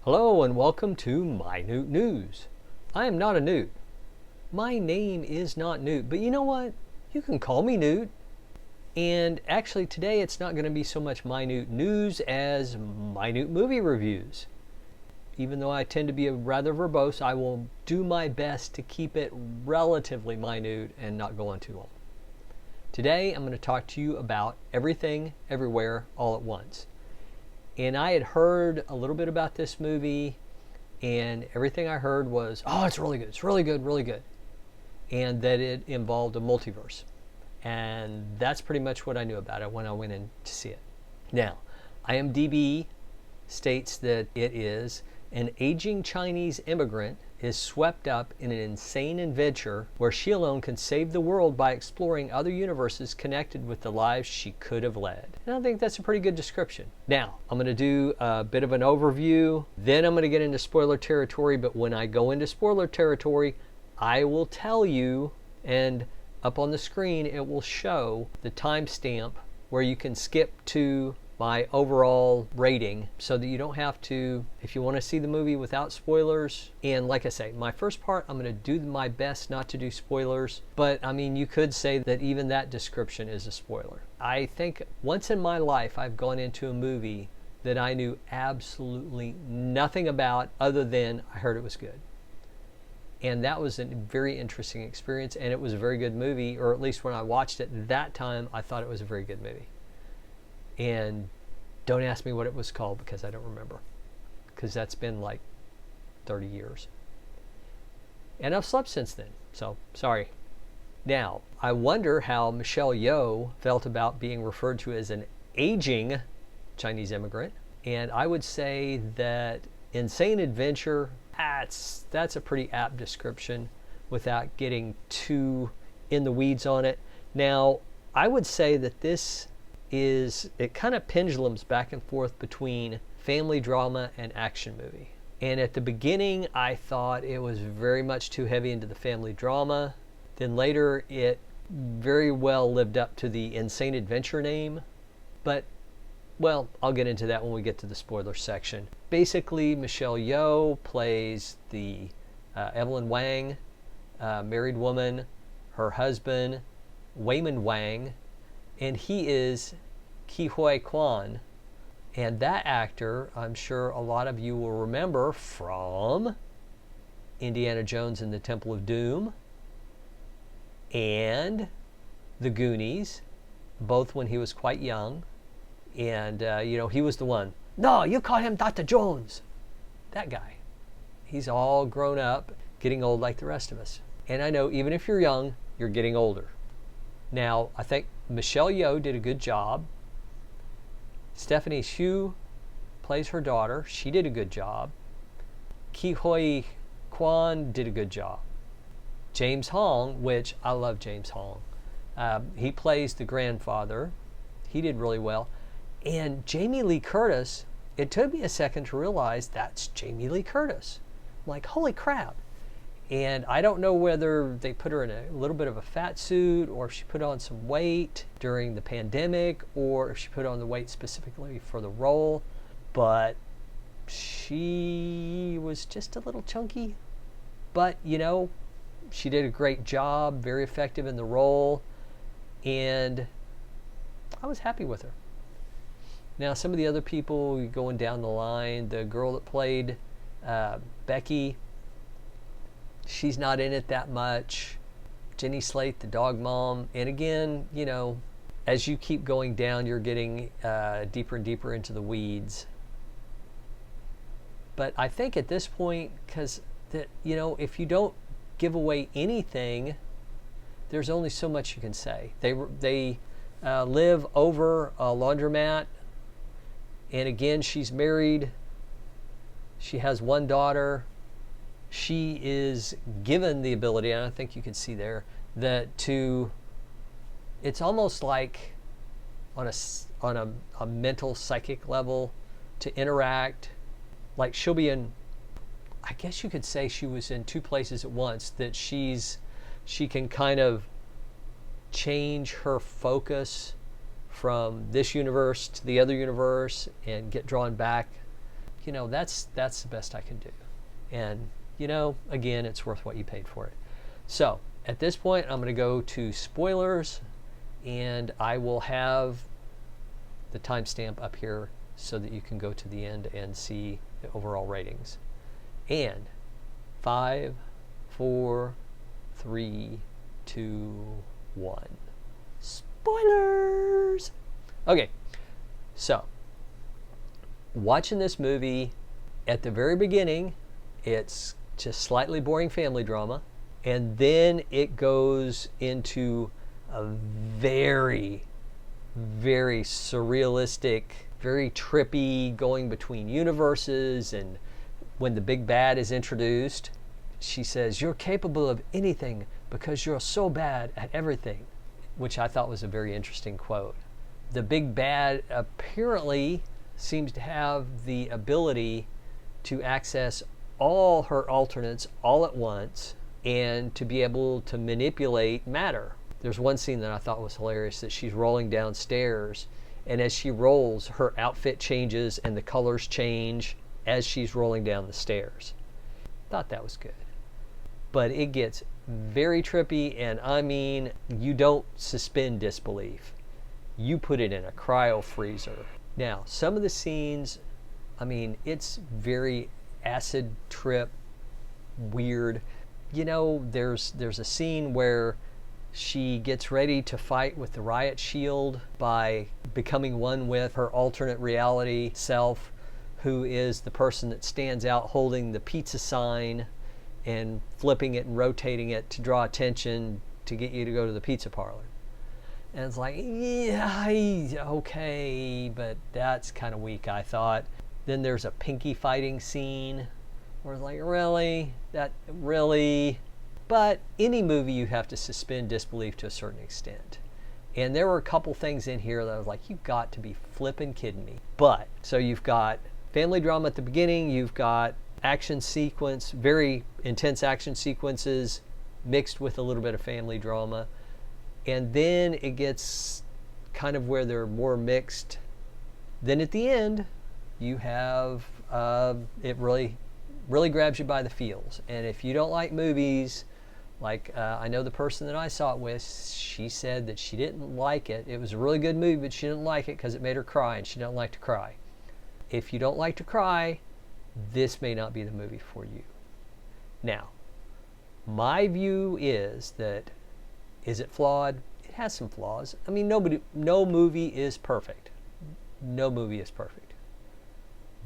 Hello and welcome to My Newt News. I am not a Newt. My name is not Newt, but you know what? You can call me Newt. And actually today it's not going to be so much minute news as minute movie reviews. Even though I tend to be rather verbose, I will do my best to keep it relatively minute and not go on too long. Today I'm going to talk to you about Everything, Everywhere, All at Once. And I had heard a little bit about this movie, and everything I heard was, oh, it's really good, it's really good, really good. And that it involved a multiverse. And that's pretty much what I knew about it when I went in to see it. Now, IMDb states that it is an aging Chinese immigrant is swept up in an insane adventure where she alone can save the world by exploring other universes connected with the lives she could have led. And I think that's a pretty good description. Now, I'm going to do a bit of an overview, then I'm going to get into spoiler territory, but when I go into spoiler territory, I will tell you, and up on the screen it will show the timestamp where you can skip to my overall rating so that you don't have to, if you want to see the movie without spoilers. And like I say, my first part, I'm going to do my best not to do spoilers, but I mean, you could say that even that description is a spoiler. I think once in my life I've gone into a movie that I knew absolutely nothing about other than I heard it was good. And that was a very interesting experience, and it was a very good movie, or at least when I watched it that time, I thought it was a very good movie. And don't ask me what it was called because I don't remember, because that's been like 30 years. And I've slept since then, so sorry. Now, I wonder how Michelle Yeoh felt about being referred to as an aging Chinese immigrant. And I would say that insane adventure, that's a pretty apt description without getting too in the weeds on it. Now, I would say that it kind of pendulums back and forth between family drama and action movie. And at the beginning, I thought it was very much too heavy into the family drama. Then later, it very well lived up to the insane adventure name. But well, I'll get into that when we get to the spoiler section. Basically, Michelle Yeoh plays the Evelyn Wang, married woman, her husband, Wayman Wang, and he is Ke Huy Quan. And that actor, I'm sure a lot of you will remember from Indiana Jones and the Temple of Doom and The Goonies, both when he was quite young. And, he was the one. No, you call him Dr. Jones. That guy. He's all grown up, getting old like the rest of us. And I know even if you're young, you're getting older. Now, I think Michelle Yeoh did a good job. Stephanie Hsu plays her daughter. She did a good job. Ke Huy Quan did a good job. James Hong, which I love James Hong. He plays the grandfather. He did really well. And Jamie Lee Curtis, it took me a second to realize that's Jamie Lee Curtis. I'm like, holy crap. And I don't know whether they put her in a little bit of a fat suit or if she put on some weight during the pandemic or if she put on the weight specifically for the role. But she was just a little chunky. But, she did a great job, very effective in the role. And I was happy with her. Now, some of the other people going down the line, the girl that played Becky, she's not in it that much. Jenny Slate, the dog mom. And again, as you keep going down, you're getting deeper and deeper into the weeds. But I think at this point, because if you don't give away anything, there's only so much you can say. They live over a laundromat. And again, she's married. She has one daughter. She is given the ability, and I think you can see there, that it's almost like on a mental psychic level to interact. Like she'll be in, I guess you could say she was in two places at once, that she can kind of change her focus from this universe to the other universe and get drawn back, that's the best I can do. And, again, it's worth what you paid for it. So at this point, I'm going to go to spoilers, and I will have the timestamp up here so that you can go to the end and see the overall ratings. And 5, 4, 3, 2, 1. Spoilers! Okay, so watching this movie, at the very beginning, it's just slightly boring family drama, and then it goes into a very, very surrealistic, very trippy, going between universes. And when the big bad is introduced, she says, "You're capable of anything because you're so bad at everything," which I thought was a very interesting quote. The big bad apparently seems to have the ability to access all her alternates all at once and to be able to manipulate matter. There's one scene that I thought was hilarious, that she's rolling downstairs, and as she rolls, her outfit changes and the colors change as she's rolling down the stairs. Thought that was good. But it gets very trippy, and I mean, you don't suspend disbelief. You put it in a cryo freezer. Now, some of the scenes, I mean, it's very acid trip, weird. There's a scene where she gets ready to fight with the riot shield by becoming one with her alternate reality self, who is the person that stands out holding the pizza sign and flipping it and rotating it to draw attention to get you to go to the pizza parlor. And it's like, yeah, okay, but that's kind of weak, I thought. Then there's a pinky fighting scene where it's like, really? Really? But any movie, you have to suspend disbelief to a certain extent. And there were a couple things in here that I was like, you've got to be flipping kidding me. But, so you've got family drama at the beginning, you've got action sequence, very intense action sequences mixed with a little bit of family drama. And then it gets kind of where they're more mixed. Then at the end, you have, it really grabs you by the feels. And if you don't like movies, like I know the person that I saw it with, she said that she didn't like it. It was a really good movie, but she didn't like it because it made her cry, and she don't like to cry. If you don't like to cry, this may not be the movie for you. Now, my view is that, is it flawed? It has some flaws. I mean, no movie is perfect. No movie is perfect.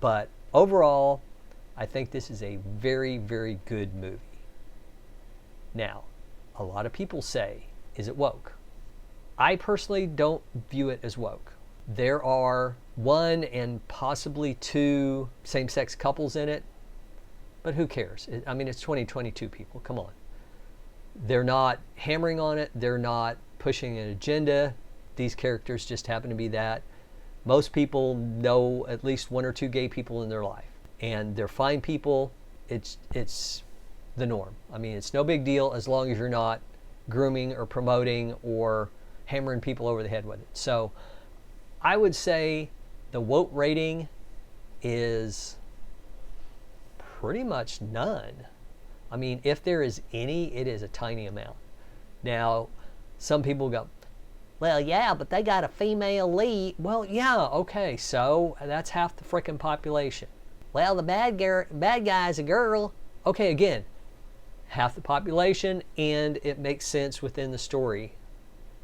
But overall, I think this is a very, very good movie. Now, a lot of people say, is it woke? I personally don't view it as woke. There are 1 and possibly 2 same-sex couples in it, but who cares? I mean, it's 2022, people. Come on. They're not hammering on it. They're not pushing an agenda. These characters just happen to be that. Most people know at least 1 or 2 gay people in their life, and they're fine people. It's the norm. I mean, it's no big deal as long as you're not grooming or promoting or hammering people over the head with it. So I would say the woke rating is pretty much none. I mean, if there is any, it is a tiny amount. Now, some people go, well, yeah, but they got a female lead. Well, yeah, okay, so that's half the frickin' population. Well, the bad guy's a girl. Okay, again, half the population, and it makes sense within the story.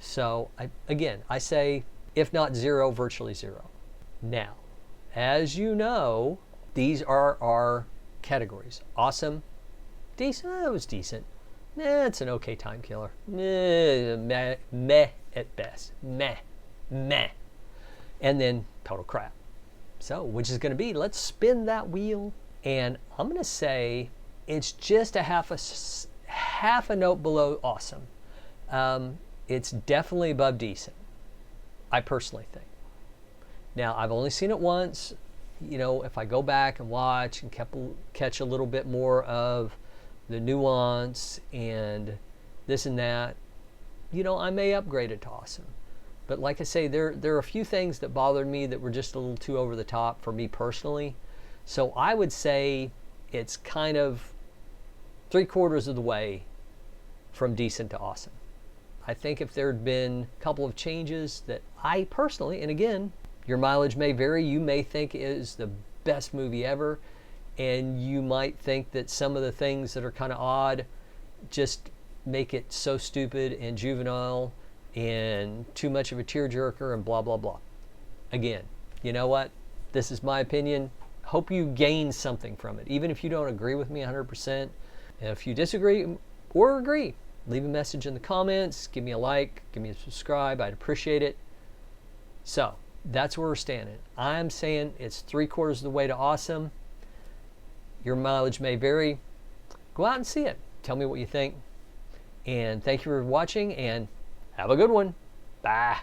So, I say, if not 0, virtually 0. Now, as you know, these are our categories. Awesome. Decent. It was decent. It's an okay time killer. Meh at best. Meh. And then total crap. So, which is going to be, let's spin that wheel. And I'm going to say it's just a half a note below awesome. It's definitely above decent, I personally think. Now, I've only seen it once. If I go back and watch and catch a little bit more of the nuance and this and that, I may upgrade it to awesome. But like I say, there are a few things that bothered me that were just a little too over the top for me personally. So I would say it's kind of 3/4 of the way from decent to awesome. I think if there had been a couple of changes that I personally, and again, your mileage may vary, you may think is the best movie ever, and you might think that some of the things that are kind of odd just make it so stupid and juvenile and too much of a tearjerker and blah, blah, blah. Again, you know what? This is my opinion. Hope you gain something from it, even if you don't agree with me 100%. And if you disagree or agree, leave a message in the comments, give me a like, give me a subscribe. I'd appreciate it. So that's where we're standing. I'm saying it's 3/4 of the way to awesome. Your mileage may vary. Go out and see it. Tell me what you think. And thank you for watching, and have a good one. Bye.